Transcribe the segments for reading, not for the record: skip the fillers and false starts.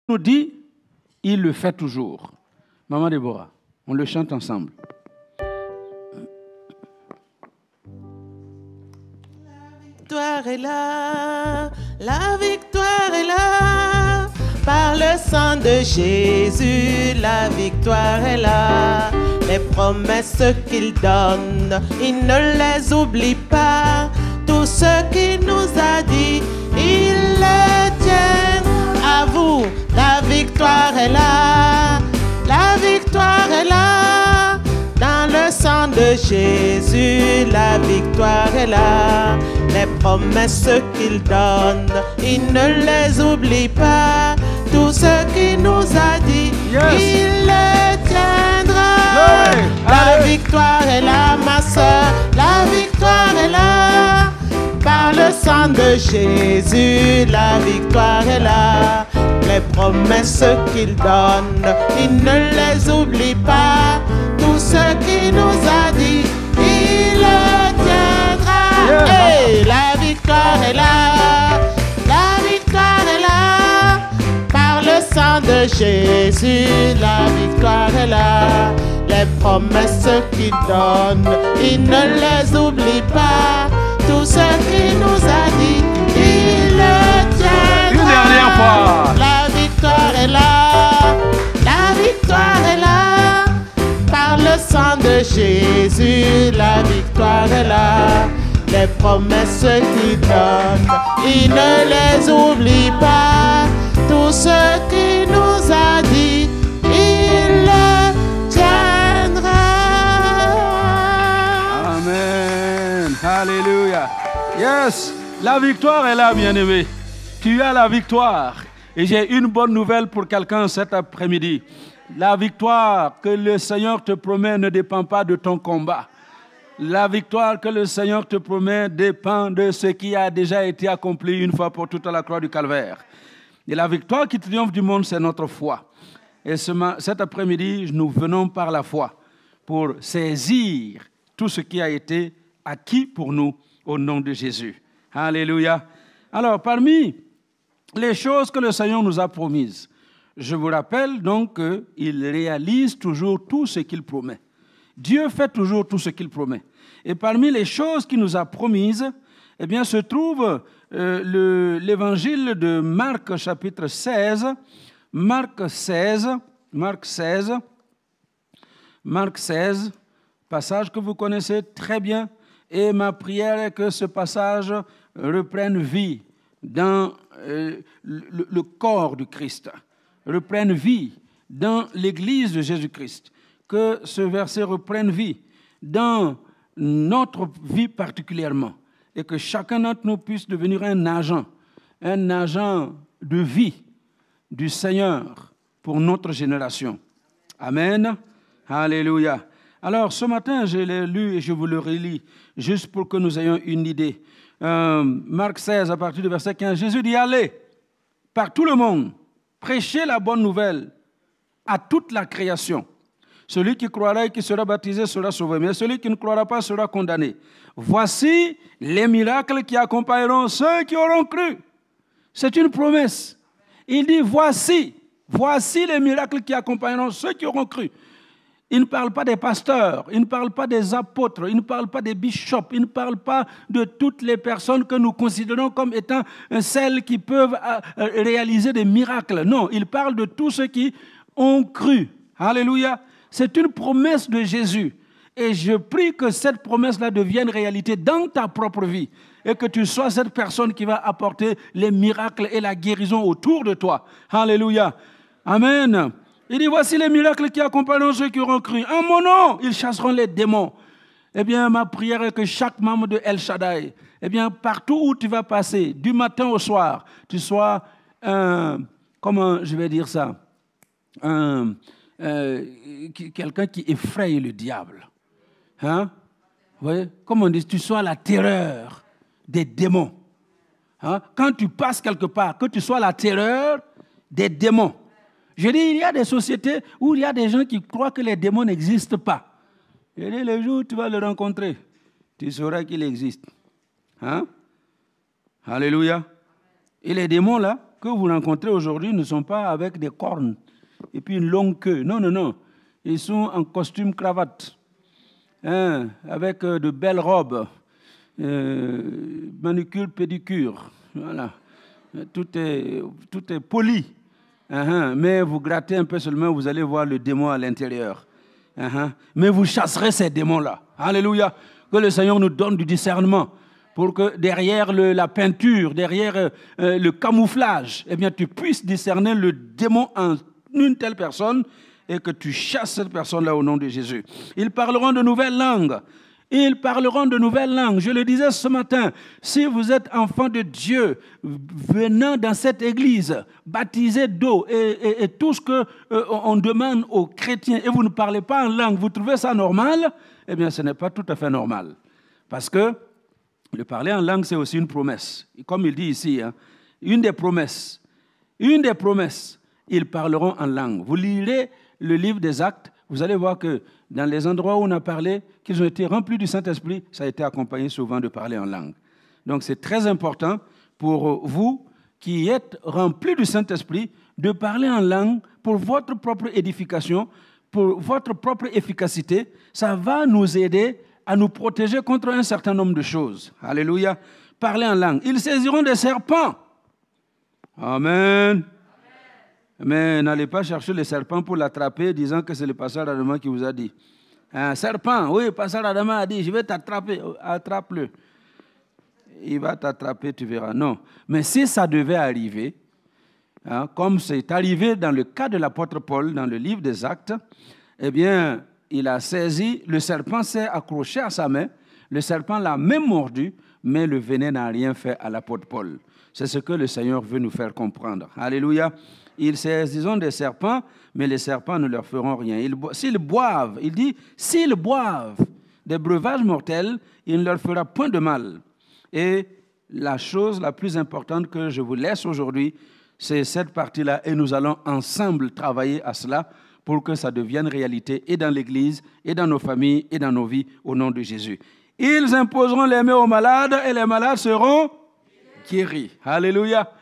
nous dit, il le fait toujours. Maman Déborah, on le chante ensemble. La victoire est là, la victoire est là. Par le sang de Jésus, la victoire est là. Les promesses qu'il donne, il ne les oublie pas. Tout ce qu'il nous a dit, il le tient. À vous, la victoire est là, la victoire est là. Dans le sang de Jésus, la victoire est là. Les promesses qu'il donne, il ne les oublie pas. Tout ce qu'il nous a dit, il le tiendra. La victoire est là, ma soeur, la victoire est là. Par le sang de Jésus, la victoire est là. Les promesses qu'il donne, il ne les oublie pas. Tout ce qu'il nous a dit, il le tiendra. Hey, la victoire est là, la victoire est là. Par le sang de Jésus, la victoire est là. Les promesses qu'il donne, il ne les oublie pas. Tout ce qu'il nous a dit, il le tiendra. Une dernière fois. La victoire est là, la victoire est là. Par le sang de Jésus, la victoire est là. Les promesses qu'il donne, il ne les oublie pas. Tout ce qu'il nous a dit, il le tiendra. Amen. Alléluia. Yes, la victoire est là, bien-aimé. Tu as la victoire. Et j'ai une bonne nouvelle pour quelqu'un cet après-midi. La victoire que le Seigneur te promet ne dépend pas de ton combat. La victoire que le Seigneur te promet dépend de ce qui a déjà été accompli une fois pour toutes à la croix du Calvaire. Et la victoire qui triomphe du monde, c'est notre foi. Et cet après-midi, nous venons par la foi pour saisir tout ce qui a été acquis pour nous au nom de Jésus. Alléluia. Alors, parmi les choses que le Seigneur nous a promises, je vous rappelle donc qu'il réalise toujours tout ce qu'il promet. Dieu fait toujours tout ce qu'il promet. Et parmi les choses qu'il nous a promises, eh bien, se trouve l'évangile de Marc, chapitre 16. Marc 16, passage que vous connaissez très bien. Et ma prière est que ce passage reprenne vie dans le corps du Christ, reprenne vie dans l'Église de Jésus-Christ, que ce verset reprenne vie dans notre vie particulièrement, et que chacun d'entre nous puisse devenir un agent de vie du Seigneur pour notre génération. Amen. Alléluia. Alors, ce matin, je l'ai lu et je vous le relis, juste pour que nous ayons une idée. Marc 16, à partir du verset 15, Jésus dit, allez, par tout le monde, prêchez la bonne nouvelle à toute la création. Celui qui croira et qui sera baptisé sera sauvé, mais celui qui ne croira pas sera condamné. Voici les miracles qui accompagneront ceux qui auront cru. C'est une promesse. Il dit, voici les miracles qui accompagneront ceux qui auront cru. Il ne parle pas des pasteurs, il ne parle pas des apôtres, il ne parle pas des bishops, il ne parle pas de toutes les personnes que nous considérons comme étant celles qui peuvent réaliser des miracles. Non, il parle de tous ceux qui ont cru. Alléluia. C'est une promesse de Jésus. Et je prie que cette promesse-là devienne réalité dans ta propre vie. Et que tu sois cette personne qui va apporter les miracles et la guérison autour de toi. Alléluia. Amen. Il dit, voici les miracles qui accompagneront ceux qui auront cru. En mon nom, ils chasseront les démons. Eh bien, ma prière est que chaque membre de El Shaddai, eh bien, partout où tu vas passer, du matin au soir, tu sois comment je vais dire ça, quelqu'un qui effraie le diable. Hein? Vous voyez? Comme on dit, tu sois la terreur des démons. Hein? Quand tu passes quelque part, que tu sois la terreur des démons. Je dis, il y a des sociétés où il y a des gens qui croient que les démons n'existent pas. Je dis, le jour où tu vas le rencontrer, tu sauras qu'il existe. Hein? Alléluia. Et les démons, là, que vous rencontrez aujourd'hui ne sont pas avec des cornes et puis une longue queue. Non, non, non. Ils sont en costume cravate, avec de belles robes, manucure, pédicure. Voilà. Tout est poli. Mais vous grattez un peu seulement, vous allez voir le démon à l'intérieur. Mais vous chasserez ces démons-là. Alléluia. Que le Seigneur nous donne du discernement pour que derrière la peinture, derrière le camouflage, eh bien, tu puisses discerner le démon en une telle personne et que tu chasses cette personne-là au nom de Jésus. Ils parleront de nouvelles langues. Ils parleront de nouvelles langues. Je le disais ce matin, si vous êtes enfant de Dieu, venant dans cette église, baptisé d'eau et tout ce qu'on demande aux chrétiens, et vous ne parlez pas en langue, vous trouvez ça normal? Eh bien, ce n'est pas tout à fait normal. Parce que le parler en langue, c'est aussi une promesse. Et comme il dit ici, une des promesses, ils parleront en langue. Vous lirez le livre des Actes, vous allez voir que dans les endroits où on a parlé, qu'ils ont été remplis du Saint-Esprit, ça a été accompagné souvent de parler en langue. Donc c'est très important pour vous qui êtes remplis du Saint-Esprit de parler en langue pour votre propre édification, pour votre propre efficacité. Ça va nous aider à nous protéger contre un certain nombre de choses. Alléluia. Parler en langue. Ils saisiront des serpents. Amen. Mais n'allez pas chercher le serpent pour l'attraper, disant que c'est le pasteur Adama qui vous a dit. Un serpent, oui, pasteur Adama a dit, je vais t'attraper, attrape-le. Il va t'attraper, tu verras. Non. Mais si ça devait arriver, comme c'est arrivé dans le cas de l'apôtre Paul, dans le livre des Actes, eh bien, il a saisi, le serpent s'est accroché à sa main, le serpent l'a même mordu, mais le venin n'a rien fait à l'apôtre Paul. C'est ce que le Seigneur veut nous faire comprendre. Alléluia. Ils saisiront des serpents, mais les serpents ne leur feront rien. S'ils boivent, il dit, s'ils boivent des breuvages mortels, il ne leur fera point de mal. Et la chose la plus importante que je vous laisse aujourd'hui, c'est cette partie-là, et nous allons ensemble travailler à cela pour que ça devienne réalité et dans l'Église, et dans nos familles, et dans nos vies, au nom de Jésus. Ils imposeront les mains aux malades, et les malades seront guéris. Alléluia.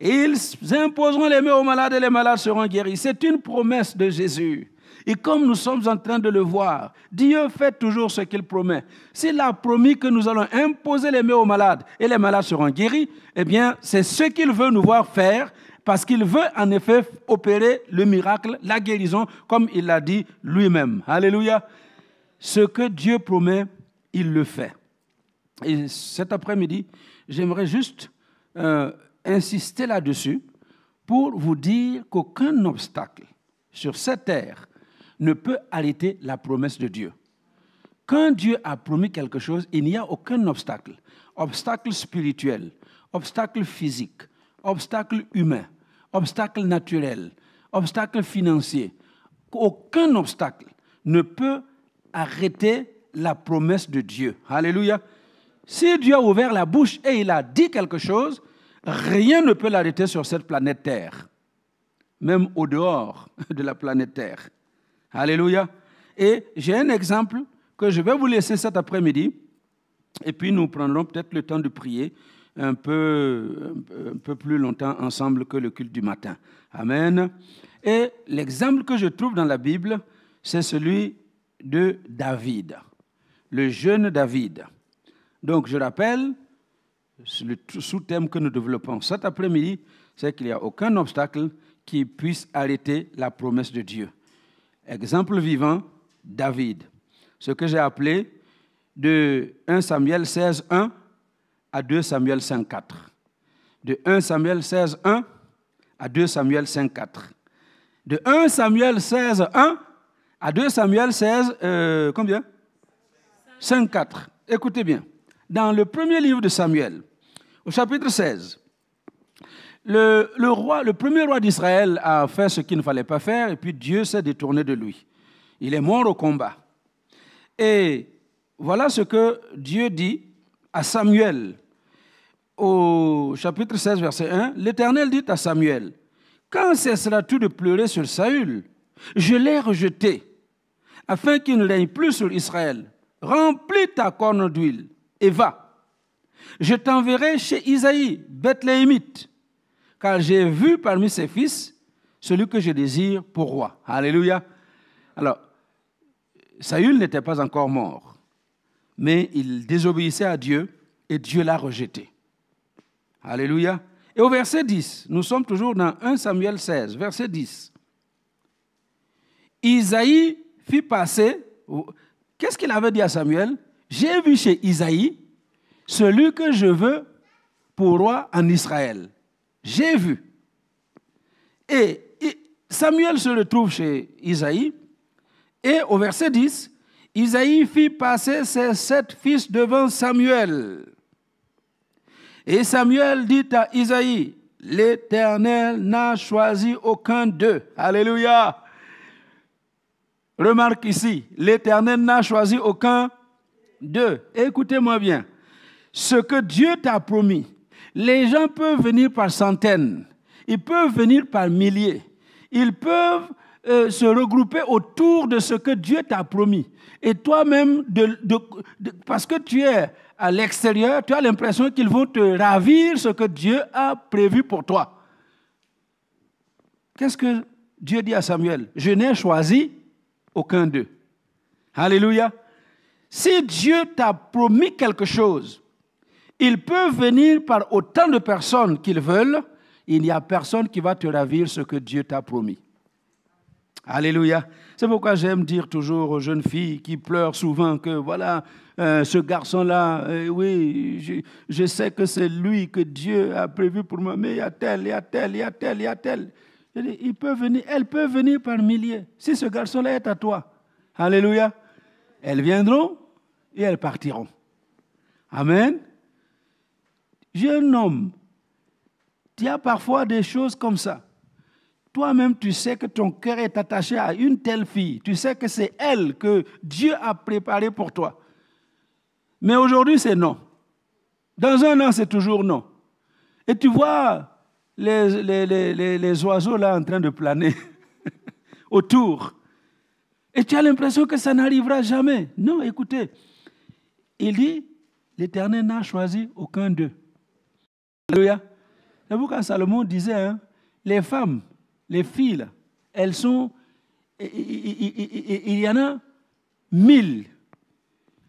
Ils imposeront les mains aux malades, et les malades seront guéris. C'est une promesse de Jésus. Et comme nous sommes en train de le voir, Dieu fait toujours ce qu'il promet. S'il a promis que nous allons imposer les mains aux malades et les malades seront guéris, eh bien, c'est ce qu'il veut nous voir faire parce qu'il veut en effet opérer le miracle, la guérison, comme il l'a dit lui-même. Alléluia. Ce que Dieu promet, il le fait. Et cet après-midi, j'aimerais juste insister là-dessus pour vous dire qu'aucun obstacle sur cette terre ne peut arrêter la promesse de Dieu. Quand Dieu a promis quelque chose, il n'y a aucun obstacle. Obstacle spirituel, obstacle physique, obstacle humain, obstacle naturel, obstacle financier. Aucun obstacle ne peut arrêter la promesse de Dieu. Alléluia. Si Dieu a ouvert la bouche et il a dit quelque chose, rien ne peut l'arrêter sur cette planète Terre, même au dehors de la planète Terre. Alléluia. Et j'ai un exemple que je vais vous laisser cet après-midi, et puis nous prendrons peut-être le temps de prier un peu plus longtemps ensemble que le culte du matin. Amen. Et l'exemple que je trouve dans la Bible, c'est celui de David, le jeune David. Donc je rappelle, le sous-thème que nous développons cet après-midi, c'est qu'il n'y a aucun obstacle qui puisse arrêter la promesse de Dieu. Exemple vivant, David. Ce que j'ai appelé de 1 Samuel 16, 1 à 2 Samuel 5, 4. De 1 Samuel 16, 1 à 2 Samuel 5, 4. De 1 Samuel 16, 1 à 2 Samuel 16, combien 5, 4. Écoutez bien. Dans le premier livre de Samuel, au chapitre 16, le premier roi d'Israël a fait ce qu'il ne fallait pas faire et puis Dieu s'est détourné de lui. Il est mort au combat. Et voilà ce que Dieu dit à Samuel au chapitre 16, verset 1. L'Éternel dit à Samuel, « Quand cesseras-tu de pleurer sur Saül? Je l'ai rejeté, afin qu'il ne règne plus sur Israël. Remplis ta corne d'huile et va. Je t'enverrai chez Isaïe, Bethléemite, car j'ai vu parmi ses fils celui que je désire pour roi. Alléluia. Alors, Saül n'était pas encore mort, mais il désobéissait à Dieu et Dieu l'a rejeté. Alléluia. Et au verset 10, nous sommes toujours dans 1 Samuel 16, verset 10. Isaïe fit passer, qu'est-ce qu'il avait dit à Samuel? J'ai vu chez Isaïe celui que je veux pour roi en Israël. J'ai vu. Et Samuel se retrouve chez Isaïe, et au verset 10, Isaïe fit passer ses 7 fils devant Samuel. Et Samuel dit à Isaïe, l'Éternel n'a choisi aucun d'eux. Alléluia. Remarque ici, l'Éternel n'a choisi aucun d'eux. Écoutez-moi bien. Ce que Dieu t'a promis, les gens peuvent venir par centaines, ils peuvent venir par milliers, ils peuvent se regrouper autour de ce que Dieu t'a promis. Et toi-même, parce que tu es à l'extérieur, tu as l'impression qu'ils vont te ravir ce que Dieu a prévu pour toi. Qu'est-ce que Dieu dit à Samuel? Je n'ai choisi aucun d'eux. Alléluia. Si Dieu t'a promis quelque chose, il peut venir par autant de personnes qu'ils veulent, il n'y a personne qui va te ravir ce que Dieu t'a promis. Alléluia. C'est pourquoi j'aime dire toujours aux jeunes filles qui pleurent souvent que voilà, ce garçon-là, oui, je sais que c'est lui que Dieu a prévu pour moi, mais il y a tel, il y a tel, il y a tel, il y a tel. Il peut venir, elle peut venir par milliers. Si ce garçon-là est à toi, alléluia, elles viendront et elles partiront. Amen. Jeune homme, il y a parfois des choses comme ça. Toi-même, tu sais que ton cœur est attaché à une telle fille. Tu sais que c'est elle que Dieu a préparée pour toi. Mais aujourd'hui, c'est non. Dans un an, c'est toujours non. Et tu vois les oiseaux là en train de planer autour. Et tu as l'impression que ça n'arrivera jamais. Non, écoutez. Il dit, l'Éternel n'a choisi aucun d'eux. Alléluia. C'est pourquoi Salomon disait, hein, les femmes, les filles, là, elles sont, il y en a 1000.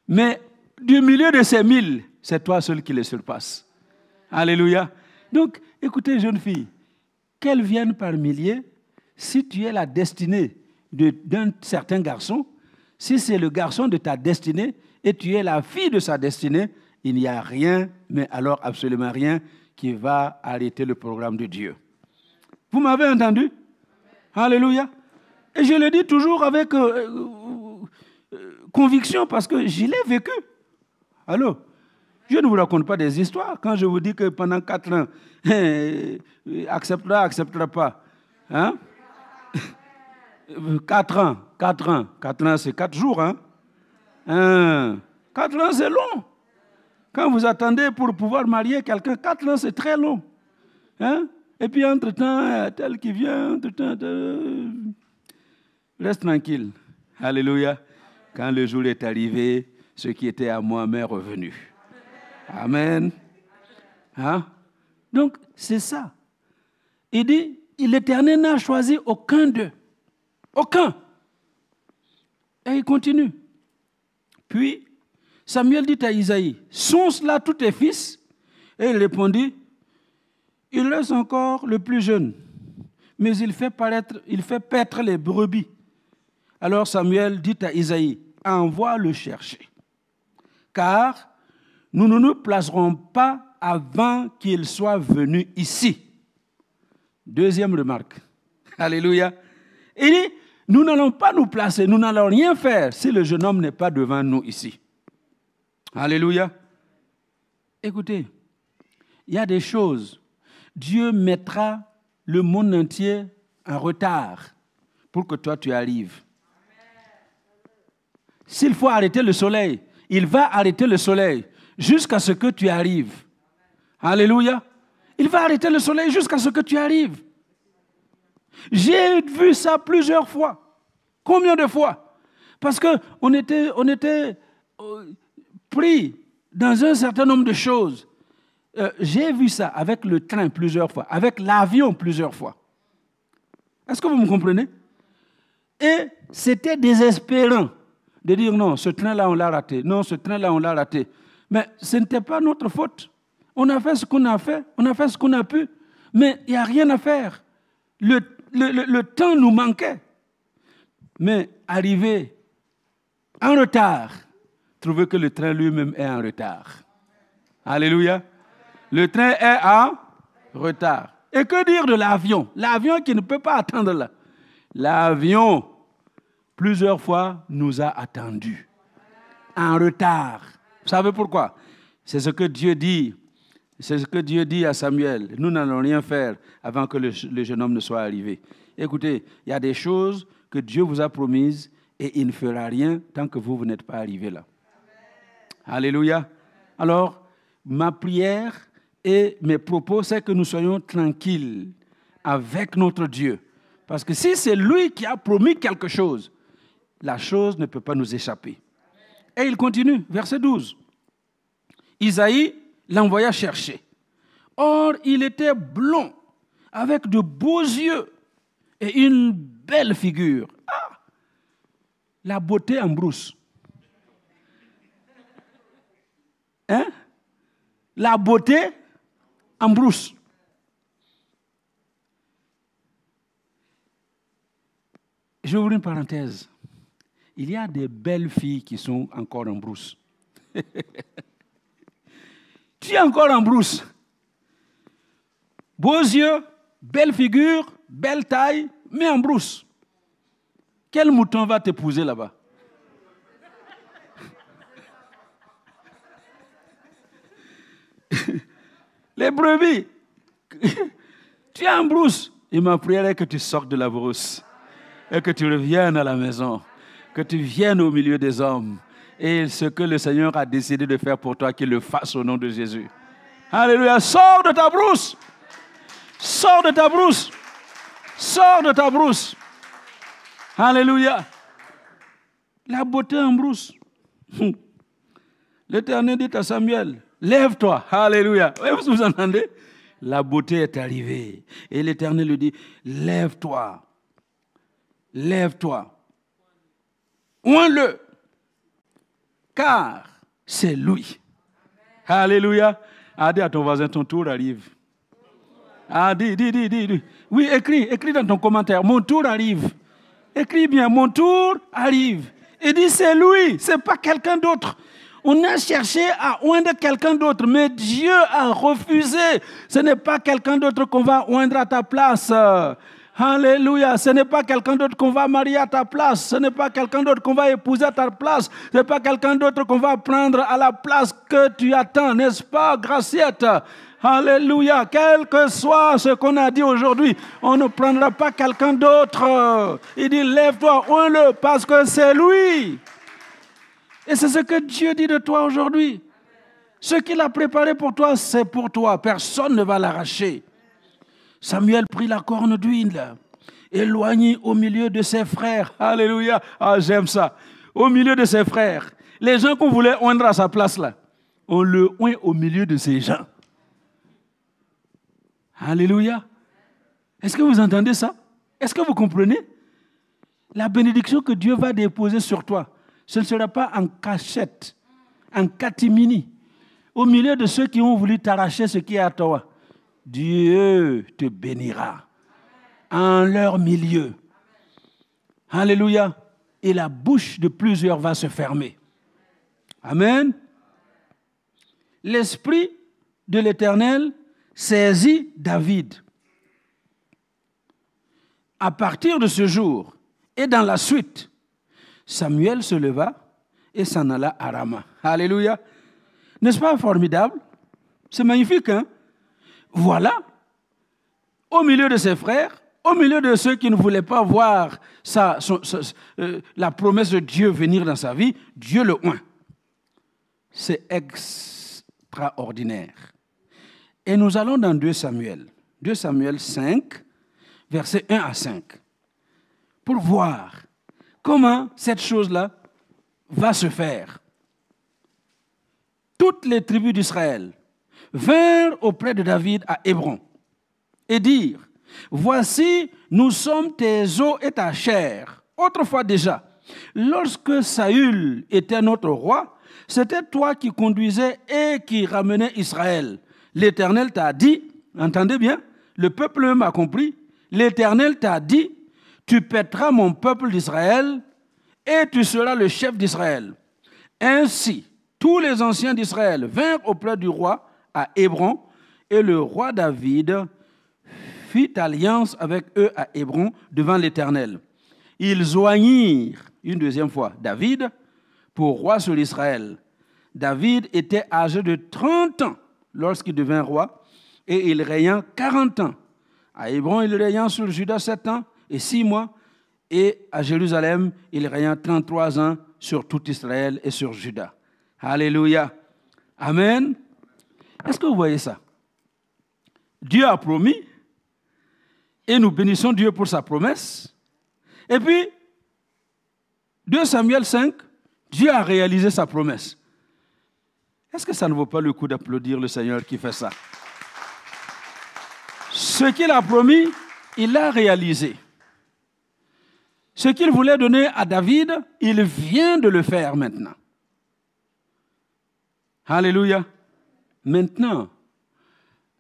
Mais du milieu de ces 1000, c'est toi seul qui les surpasse. Alléluia. Donc, écoutez, jeune fille, qu'elles viennent par milliers, si tu es la destinée d'un certain garçon, si c'est le garçon de ta destinée et tu es la fille de sa destinée, il n'y a rien, mais alors absolument rien, qui va arrêter le programme de Dieu. Vous m'avez entendu? Alléluia. Et je le dis toujours avec conviction parce que je l'ai vécu. Allô? Je ne vous raconte pas des histoires. Quand je vous dis que pendant 4 ans, acceptera pas. Hein? 4 ans, c'est 4 jours. Hein? 4 ans, c'est long. Quand vous attendez pour pouvoir marier quelqu'un, 4 ans, c'est très long. Hein? Et puis, entre-temps, tel qui vient, entre-temps, reste tranquille. Alléluia. Quand le jour est arrivé, ce qui était à moi m'est revenu. Amen. Hein? Donc, c'est ça. Il dit, l'Éternel n'a choisi aucun d'eux. Aucun. Et il continue. Puis, Samuel dit à Isaïe, sont-ce là tous tes fils? Et il répondit, il laisse encore le plus jeune, mais il fait paître les brebis. Alors Samuel dit à Isaïe, envoie le chercher, car nous ne nous placerons pas avant qu'il soit venu ici. Deuxième remarque. Alléluia. Il dit, nous n'allons pas nous placer, nous n'allons rien faire si le jeune homme n'est pas devant nous ici. Alléluia. Écoutez, il y a des choses. Dieu mettra le monde entier en retard pour que toi tu arrives. S'il faut arrêter le soleil, il va arrêter le soleil jusqu'à ce que tu arrives. Alléluia. Il va arrêter le soleil jusqu'à ce que tu arrives. J'ai vu ça plusieurs fois. Combien de fois? Parce qu'on était pris dans un certain nombre de choses. J'ai vu ça avec le train plusieurs fois, avec l'avion plusieurs fois. Est-ce que vous me comprenez? Et c'était désespérant de dire non, ce train-là, on l'a raté. Non, ce train-là, on l'a raté. Mais ce n'était pas notre faute. On a fait ce qu'on a fait, on a fait ce qu'on a pu, mais il n'y a rien à faire. Le temps nous manquait. Mais arriver en retard, trouver que le train lui-même est en retard. Alléluia. Le train est en retard. Et que dire de l'avion? L'avion qui ne peut pas attendre là. L'avion, plusieurs fois, nous a attendus. En retard. Vous savez pourquoi? C'est ce que Dieu dit. C'est ce que Dieu dit à Samuel. Nous n'allons rien faire avant que le jeune homme ne soit arrivé. Écoutez, il y a des choses que Dieu vous a promises et il ne fera rien tant que vous n'êtes pas arrivé là. Amen. Alléluia. Alors, ma prière et mes propos, c'est que nous soyons tranquilles avec notre Dieu. Parce que si c'est lui qui a promis quelque chose, la chose ne peut pas nous échapper. Et il continue, verset 12. Isaïe l'envoya chercher. Or, il était blond, avec de beaux yeux et une belle figure. Ah! La beauté en brousse. Hein? La beauté en brousse. Je vais ouvrir une parenthèse. Il y a des belles filles qui sont encore en brousse. Tu es encore en brousse. Beaux yeux, belle figure, belle taille, mais en brousse. Quel mouton va t'épouser là-bas? Les brebis. Tu es en brousse. Et ma prière est que tu sortes de la brousse. Et que tu reviennes à la maison. Que tu viennes au milieu des hommes. Et ce que le Seigneur a décidé de faire pour toi, qu'il le fasse au nom de Jésus. Alléluia. Sors de ta brousse. Sors de ta brousse. Sors de ta brousse. Alléluia. La beauté en brousse. L'Éternel dit à Samuel, lève-toi. Alléluia. Vous entendez? La beauté est arrivée. Et l'Éternel lui dit, lève-toi. Lève-toi. Oins-le. Car c'est lui. Alléluia. Ah, dis à ton voisin, ton tour arrive. Ah, dis. Oui, écris dans ton commentaire, mon tour arrive. Écris bien, mon tour arrive. Et dis, c'est lui, c'est pas quelqu'un d'autre. On a cherché à oindre quelqu'un d'autre, mais Dieu a refusé. Ce n'est pas quelqu'un d'autre qu'on va oindre à ta place. Alléluia. Ce n'est pas quelqu'un d'autre qu'on va marier à ta place. Ce n'est pas quelqu'un d'autre qu'on va épouser à ta place. Ce n'est pas quelqu'un d'autre qu'on va prendre à la place que tu attends, n'est-ce pas, Graciette? Alléluia. Quel que soit ce qu'on a dit aujourd'hui, on ne prendra pas quelqu'un d'autre. Il dit, lève-toi, oins-le, parce que c'est lui. Et c'est ce que Dieu dit de toi aujourd'hui. Ce qu'il a préparé pour toi, c'est pour toi. Personne ne va l'arracher. Samuel prit la corne d'huile, éloigné au milieu de ses frères. Alléluia. Ah, j'aime ça. Au milieu de ses frères. Les gens qu'on voulait oindre à sa place là, on le oint au milieu de ces gens. Alléluia. Est-ce que vous entendez ça? Est-ce que vous comprenez? La bénédiction que Dieu va déposer sur toi, ce ne sera pas en cachette, en catimini, au milieu de ceux qui ont voulu t'arracher ce qui est à toi. Dieu te bénira en leur milieu. Alléluia. Et la bouche de plusieurs va se fermer. Amen. L'Esprit de l'Éternel saisit David. À partir de ce jour et dans la suite, Samuel se leva et s'en alla à Rama. Alléluia. N'est-ce pas formidable? C'est magnifique, hein? Voilà, au milieu de ses frères, au milieu de ceux qui ne voulaient pas voir la promesse de Dieu venir dans sa vie, Dieu le oint. C'est extraordinaire. Et nous allons dans 2 Samuel 5, versets 1 à 5, pour voir comment cette chose-là va se faire. Toutes les tribus d'Israël vinrent auprès de David à Hébron et dirent, voici, nous sommes tes os et ta chair. Autrefois déjà, lorsque Saül était notre roi, c'était toi qui conduisais et qui ramenais Israël. L'Éternel t'a dit, entendez bien, le peuple même a compris, l'Éternel t'a dit, tu pèteras mon peuple d'Israël et tu seras le chef d'Israël. Ainsi, tous les anciens d'Israël vinrent auprès du roi à Hébron et le roi David fit alliance avec eux à Hébron devant l'Éternel. Ils joignirent une deuxième fois David pour roi sur Israël. David était âgé de 30 ans lorsqu'il devint roi et il régna 40 ans. À Hébron, il régna sur Juda 7 ans et 6 mois et à Jérusalem, il régna 33 ans sur tout Israël et sur Juda. Alléluia. Amen. Est-ce que vous voyez ça? Dieu a promis et nous bénissons Dieu pour sa promesse. Et puis, 2 Samuel 5, Dieu a réalisé sa promesse. Est-ce que ça ne vaut pas le coup d'applaudir le Seigneur qui fait ça? Ce qu'il a promis, il l'a réalisé. Ce qu'il voulait donner à David, il vient de le faire maintenant. Alléluia. Maintenant,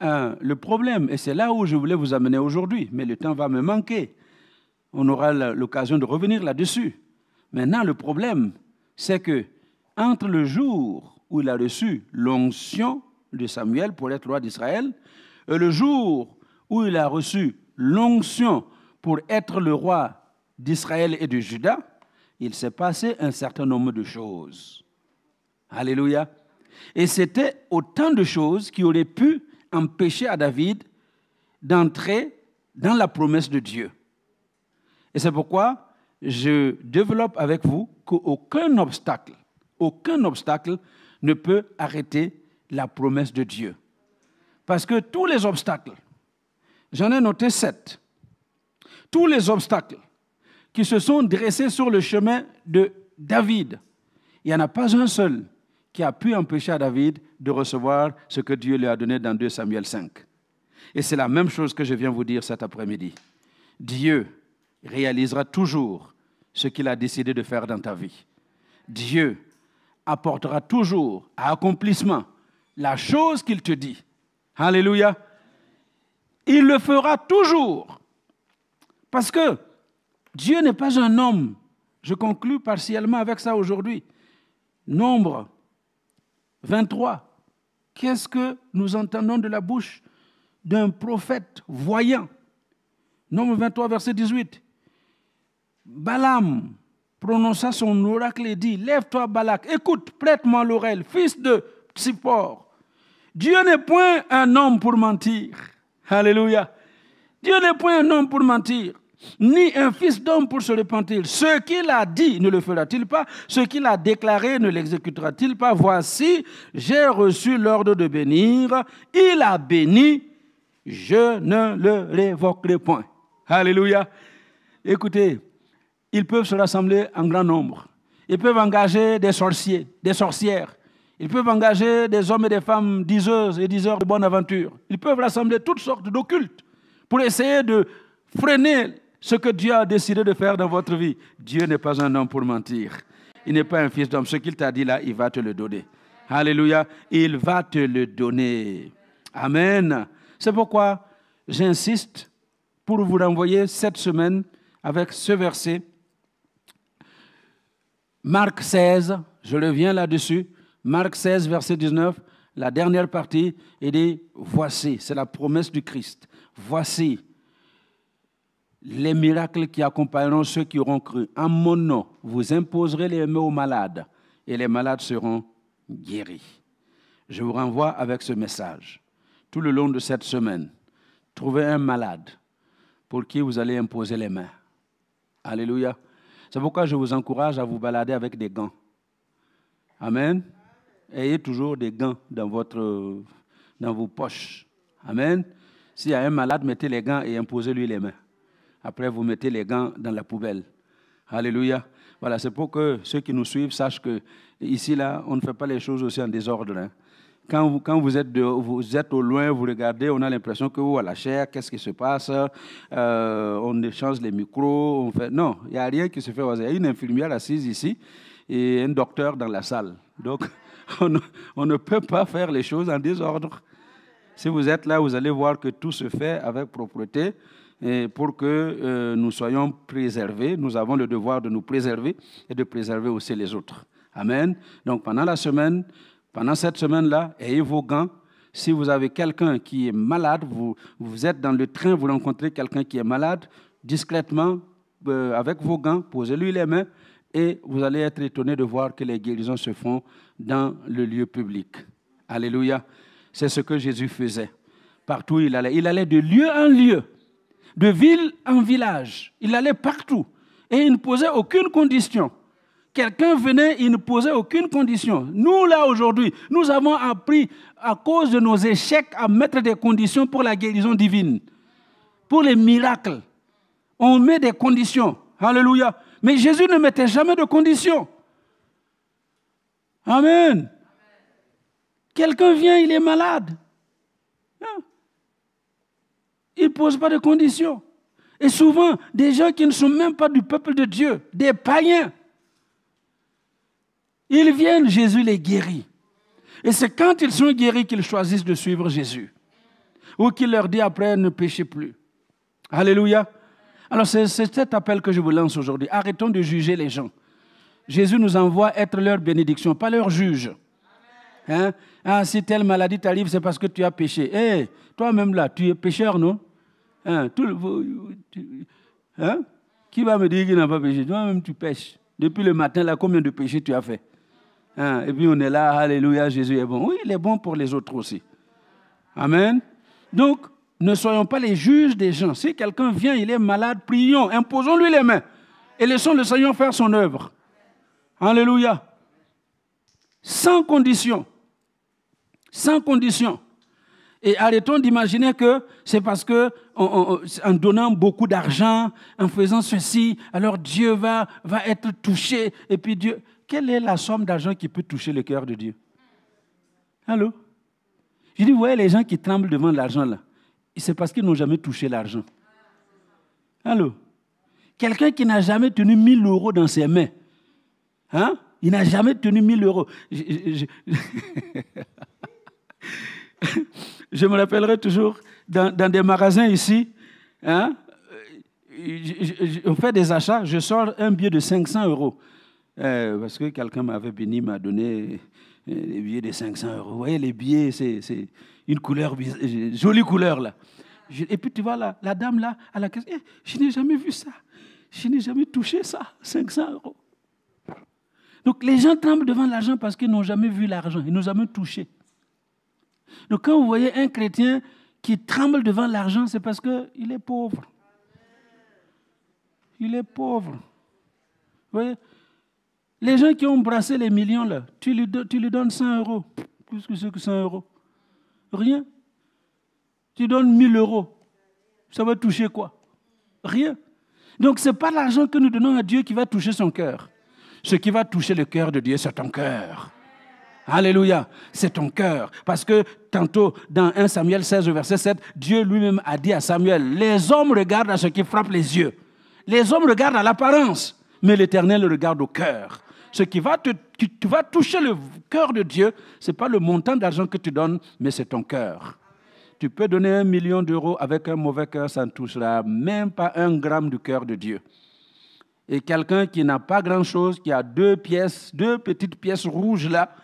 le problème, et c'est là où je voulais vous amener aujourd'hui, mais le temps va me manquer. On aura l'occasion de revenir là-dessus. Maintenant, le problème, c'est que entre le jour où il a reçu l'onction de Samuel pour être roi d'Israël et le jour où il a reçu l'onction pour être le roi d'Israël et de Juda, il s'est passé un certain nombre de choses. Alléluia. Et c'était autant de choses qui auraient pu empêcher à David d'entrer dans la promesse de Dieu. Et c'est pourquoi je développe avec vous qu'aucun obstacle ne peut arrêter la promesse de Dieu. Parce que tous les obstacles, j'en ai noté 7, tous les obstacles qui se sont dressés sur le chemin de David, il n'y en a pas un seul qui a pu empêcher à David de recevoir ce que Dieu lui a donné dans 2 Samuel 5. Et c'est la même chose que je viens vous dire cet après-midi. Dieu réalisera toujours ce qu'il a décidé de faire dans ta vie. Dieu apportera toujours à accomplissement la chose qu'il te dit. Alléluia. Il le fera toujours. Parce que Dieu n'est pas un homme. Je conclus partiellement avec ça aujourd'hui. Nombre 23. Qu'est-ce que nous entendons de la bouche d'un prophète voyant? Nombre 23, verset 18. Balaam prononça son oracle et dit, lève-toi Balak, écoute, prête-moi l'oreille, fils de Tsippor. Dieu n'est point un homme pour mentir. Alléluia. Dieu n'est point un homme pour mentir, ni un fils d'homme pour se repentir. Ce qu'il a dit, ne le fera-t-il pas? Ce qu'il a déclaré, ne l'exécutera-t-il pas? Voici, j'ai reçu l'ordre de bénir. Il a béni, je ne le révoquerai point. Alléluia. Écoutez, ils peuvent se rassembler en grand nombre. Ils peuvent engager des sorciers, des sorcières. Ils peuvent engager des hommes et des femmes diseuses et diseurs de bonne aventure. Ils peuvent rassembler toutes sortes d'occultes pour essayer de freiner ce que Dieu a décidé de faire dans votre vie. Dieu n'est pas un homme pour mentir. Il n'est pas un fils d'homme. Ce qu'il t'a dit là, il va te le donner. Alléluia. Il va te le donner. Amen. C'est pourquoi j'insiste pour vous renvoyer cette semaine avec ce verset. Marc 16, je reviens là-dessus. Marc 16, verset 19, la dernière partie, il dit, voici, c'est la promesse du Christ. Voici les miracles qui accompagneront ceux qui auront cru. En mon nom, vous imposerez les mains aux malades et les malades seront guéris. Je vous renvoie avec ce message. Tout le long de cette semaine, trouvez un malade pour qui vous allez imposer les mains. Alléluia. C'est pourquoi je vous encourage à vous balader avec des gants. Amen. Ayez toujours des gants dans vos poches. Amen. S'il y a un malade, mettez les gants et imposez-lui les mains. Après, vous mettez les gants dans la poubelle. Alléluia. Voilà, c'est pour que ceux qui nous suivent sachent que ici, là, on ne fait pas les choses aussi en désordre. Hein. Quand vous êtes au loin, vous regardez, on a l'impression que à la chair, qu'est-ce qui se passe? On échange les micros. On fait... Non, il n'y a rien qui se fait au hasard. Il y a une infirmière assise ici et un docteur dans la salle. Donc, on ne peut pas faire les choses en désordre. Si vous êtes là, vous allez voir que tout se fait avec propreté et pour que nous soyons préservés. Nous avons le devoir de nous préserver et de préserver aussi les autres. Amen. Donc, pendant cette semaine-là, ayez vos gants. Si vous avez quelqu'un qui est malade, vous êtes dans le train, vous rencontrez quelqu'un qui est malade, discrètement, avec vos gants, posez-lui les mains et vous allez être étonné de voir que les guérisons se font dans le lieu public. Alléluia. C'est ce que Jésus faisait. Partout où il allait. Il allait de lieu en lieu, de ville en village. Il allait partout et il ne posait aucune condition. Quelqu'un venait, il ne posait aucune condition. Nous, là, aujourd'hui, nous avons appris, à cause de nos échecs, à mettre des conditions pour la guérison divine, pour les miracles. On met des conditions. Alléluia. Mais Jésus ne mettait jamais de conditions. Amen. Quelqu'un vient, il est malade. Il ne pose pas de conditions. Et souvent, des gens qui ne sont même pas du peuple de Dieu, des païens, ils viennent, Jésus les guérit. Et c'est quand ils sont guéris qu'ils choisissent de suivre Jésus. Ou qu'il leur dit après, ne péchez plus. Alléluia. Alors c'est cet appel que je vous lance aujourd'hui. Arrêtons de juger les gens. Jésus nous envoie être leur bénédiction, pas leur juge. Hein? Ah, si telle maladie t'arrive, c'est parce que tu as péché. Hey, toi-même là, tu es pécheur, non? Hein? Hein? Qui va me dire qu'il n'a pas péché? Toi-même, tu pêches. Depuis le matin, là, combien de péchés tu as fait? Hein? Et puis on est là, alléluia, Jésus est bon. Oui, il est bon pour les autres aussi. Amen. Donc, ne soyons pas les juges des gens. Si quelqu'un vient, il est malade, prions, imposons-lui les mains et laissons le Seigneur faire son œuvre. Alléluia. Sans condition. Sans condition. Et arrêtons d'imaginer que c'est parce que en donnant beaucoup d'argent, en faisant ceci, alors Dieu va être touché. Et puis Dieu, quelle est la somme d'argent qui peut toucher le cœur de Dieu? Allô? Je dis, vous voyez les gens qui tremblent devant l'argent là, c'est parce qu'ils n'ont jamais touché l'argent. Allô? Quelqu'un qui n'a jamais tenu 1000 € dans ses mains, hein? Il n'a jamais tenu 1000 €. Je me rappellerai toujours, dans des magasins ici, hein, on fait des achats, je sors un billet de 500 €. Parce que quelqu'un m'avait béni, m'a donné des billets de 500 €. Vous voyez, les billets, c'est une couleur, jolie couleur là. Et puis tu vois la dame là, à la caisse, je n'ai jamais vu ça. Je n'ai jamais touché ça, 500 €. Donc les gens tremblent devant l'argent parce qu'ils n'ont jamais vu l'argent, ils n'ont jamais touché. Donc quand vous voyez un chrétien qui tremble devant l'argent, c'est parce qu'il est pauvre. Il est pauvre. Vous voyez, les gens qui ont brassé les millions là, tu lui donnes 100 €. Plus que c'est que 100 €. Rien. Tu donnes 1000 €. Ça va toucher quoi? Rien. Donc ce n'est pas l'argent que nous donnons à Dieu qui va toucher son cœur. Ce qui va toucher le cœur de Dieu, c'est ton cœur. Alléluia, c'est ton cœur. Parce que tantôt, dans 1 Samuel 16, verset 7, Dieu lui-même a dit à Samuel, les hommes regardent à ce qui frappe les yeux. Les hommes regardent à l'apparence, mais l'Éternel regarde au cœur. Ce qui va tu vas toucher le cœur de Dieu, ce n'est pas le montant d'argent que tu donnes, mais c'est ton cœur. Tu peux donner 1 million d'euros avec un mauvais cœur, ça ne touchera même pas 1 gramme du cœur de Dieu. Et quelqu'un qui n'a pas grand-chose, qui a 2 petites pièces rouges là,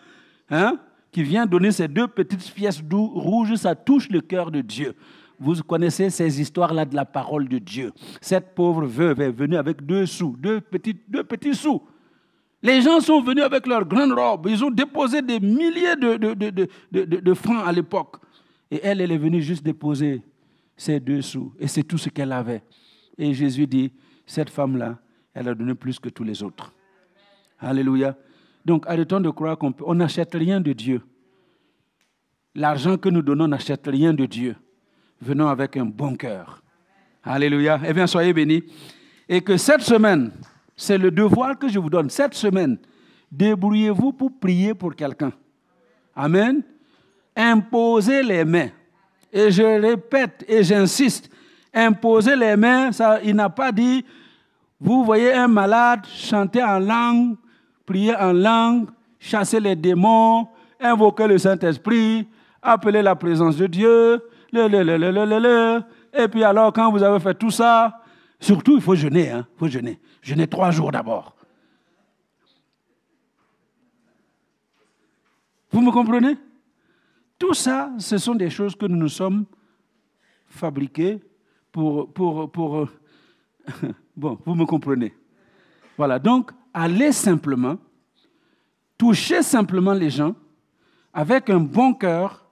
hein, qui vient donner ces 2 petites pièces rouges, ça touche le cœur de Dieu. Vous connaissez ces histoires-là de la parole de Dieu. Cette pauvre veuve est venue avec 2 sous, 2 petits sous. Les gens sont venus avec leurs grandes robes. Ils ont déposé des milliers de francs à l'époque. Et elle est venue juste déposer ces 2 sous. Et c'est tout ce qu'elle avait. Et Jésus dit, cette femme-là, elle a donné plus que tous les autres. Alléluia. Donc, arrêtons de croire qu'on n'achète rien de Dieu. L'argent que nous donnons n'achète rien de Dieu. Venons avec un bon cœur. Alléluia. Eh bien, soyez bénis. Et que cette semaine, c'est le devoir que je vous donne. Cette semaine, débrouillez-vous pour prier pour quelqu'un. Amen. Imposer les mains. Et je répète et j'insiste, imposer les mains, ça, il n'a pas dit, vous voyez un malade chanter en langue, prier en langue, chasser les démons, invoquer le Saint-Esprit, appeler la présence de Dieu, et puis alors quand vous avez fait tout ça, surtout il faut jeûner, hein, il faut jeûner. Jeûner 3 jours d'abord. Vous me comprenez? Tout ça, ce sont des choses que nous nous sommes fabriquées pour bon, vous me comprenez. Voilà, donc, allez simplement, touchez simplement les gens avec un bon cœur,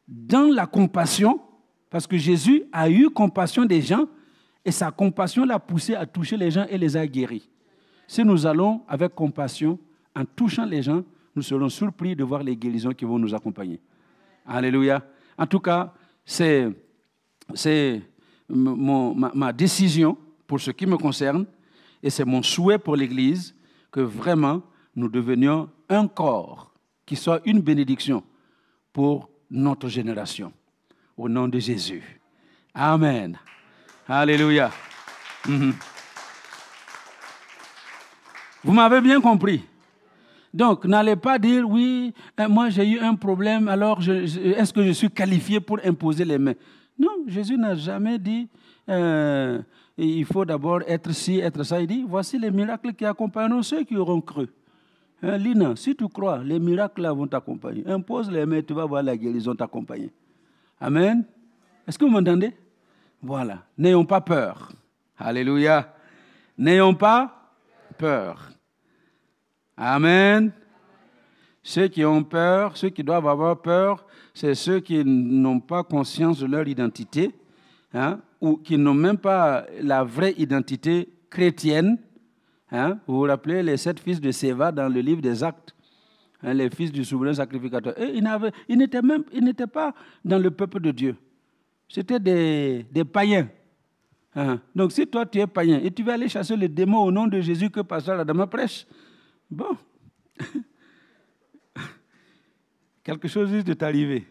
dans la compassion, parce que Jésus a eu compassion des gens et sa compassion l'a poussé à toucher les gens et les a guéris. Si nous allons avec compassion, en touchant les gens, nous serons surpris de voir les guérisons qui vont nous accompagner. Alléluia. En tout cas, c'est ma décision pour ce qui me concerne et c'est mon souhait pour l'Église que vraiment nous devenions un corps qui soit une bénédiction pour notre génération. Au nom de Jésus. Amen. Alléluia. Vous m'avez bien compris. Donc, n'allez pas dire, oui, moi j'ai eu un problème, alors est-ce que je suis qualifié pour imposer les mains? Non, Jésus n'a jamais dit, il faut d'abord être ci, être ça. Il dit, voici les miracles qui accompagneront ceux qui auront cru. Lina, si tu crois, les miracles là vont t'accompagner. Impose les mains, tu vas voir la guérison t'accompagner. Amen. Est-ce que vous m'entendez? Voilà. N'ayons pas peur. Alléluia. N'ayons pas peur. Amen. Ceux qui ont peur, ceux qui doivent avoir peur, c'est ceux qui n'ont pas conscience de leur identité, hein, ou qui n'ont même pas la vraie identité chrétienne. Hein. Vous vous rappelez les 7 fils de Séva dans le livre des Actes, hein, les fils du souverain sacrificateur. Et ils n'étaient pas dans le peuple de Dieu. C'était des païens. Hein. Donc si toi tu es païen et tu vas aller chasser les démons au nom de Jésus que pasteur Adama prêche, bon, quelque chose risque de t'arriver.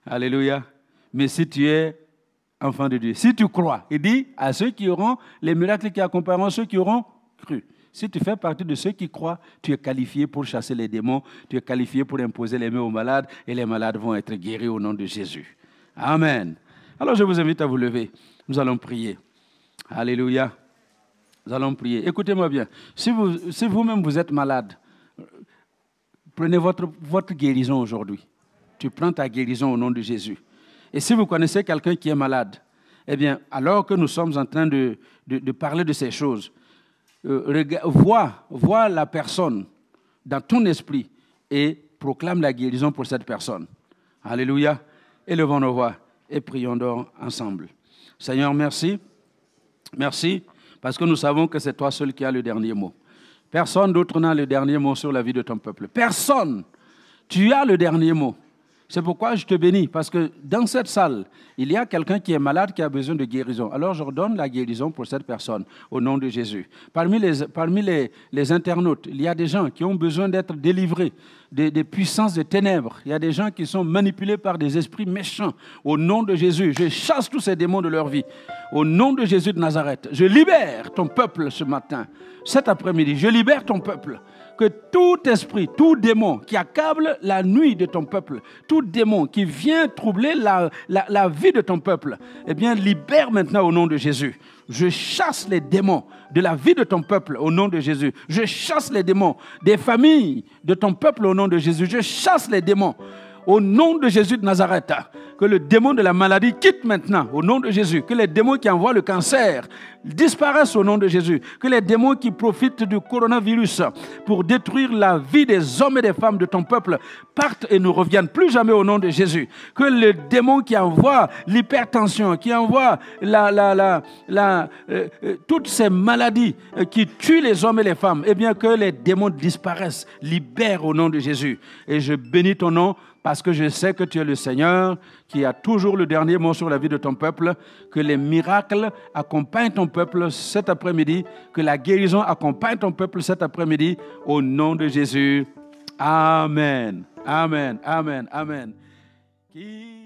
Alléluia. Mais si tu es enfant de Dieu, si tu crois, il dit à ceux qui auront les miracles qui accompagneront ceux qui auront cru. Si tu fais partie de ceux qui croient, tu es qualifié pour chasser les démons, tu es qualifié pour imposer les mains aux malades et les malades vont être guéris au nom de Jésus. Amen. Alors je vous invite à vous lever. Nous allons prier. Alléluia. Nous allons prier. Écoutez-moi bien. Si vous-même vous êtes malade, prenez votre guérison aujourd'hui. Tu prends ta guérison au nom de Jésus. Et si vous connaissez quelqu'un qui est malade, eh bien, alors que nous sommes en train de parler de ces choses, vois la personne dans ton esprit et proclame la guérison pour cette personne. Alléluia. Élevons nos voix et prions donc ensemble. Seigneur, merci. Merci, parce que nous savons que c'est toi seul qui as le dernier mot. Personne d'autre n'a le dernier mot sur la vie de ton peuple. Personne. Tu as le dernier mot. C'est pourquoi je te bénis, parce que dans cette salle, il y a quelqu'un qui est malade, qui a besoin de guérison. Alors j'ordonne la guérison pour cette personne, au nom de Jésus. Parmi les internautes, il y a des gens qui ont besoin d'être délivrés des puissances de ténèbres. Il y a des gens qui sont manipulés par des esprits méchants. Au nom de Jésus, je chasse tous ces démons de leur vie. Au nom de Jésus de Nazareth, je libère ton peuple ce matin, cet après-midi. Je libère ton peuple. Que tout esprit, tout démon qui accable la nuit de ton peuple, tout démon qui vient troubler la vie de ton peuple, eh bien, libère maintenant au nom de Jésus. Je chasse les démons de la vie de ton peuple au nom de Jésus. Je chasse les démons des familles de ton peuple au nom de Jésus. Je chasse les démons au nom de Jésus de Nazareth. Que le démon de la maladie quitte maintenant au nom de Jésus. Que les démons qui envoient le cancer disparaissent au nom de Jésus. Que les démons qui profitent du coronavirus pour détruire la vie des hommes et des femmes de ton peuple partent et ne reviennent plus jamais au nom de Jésus. Que les démons qui envoient l'hypertension, qui envoient toutes ces maladies qui tuent les hommes et les femmes, eh bien que les démons disparaissent, libèrent au nom de Jésus. Et je bénis ton nom parce que je sais que tu es le Seigneur qui a toujours le dernier mot sur la vie de ton peuple, que les miracles accompagnent ton peuple cet après-midi, que la guérison accompagne ton peuple cet après-midi, au nom de Jésus. Amen. Amen, amen, amen. Qui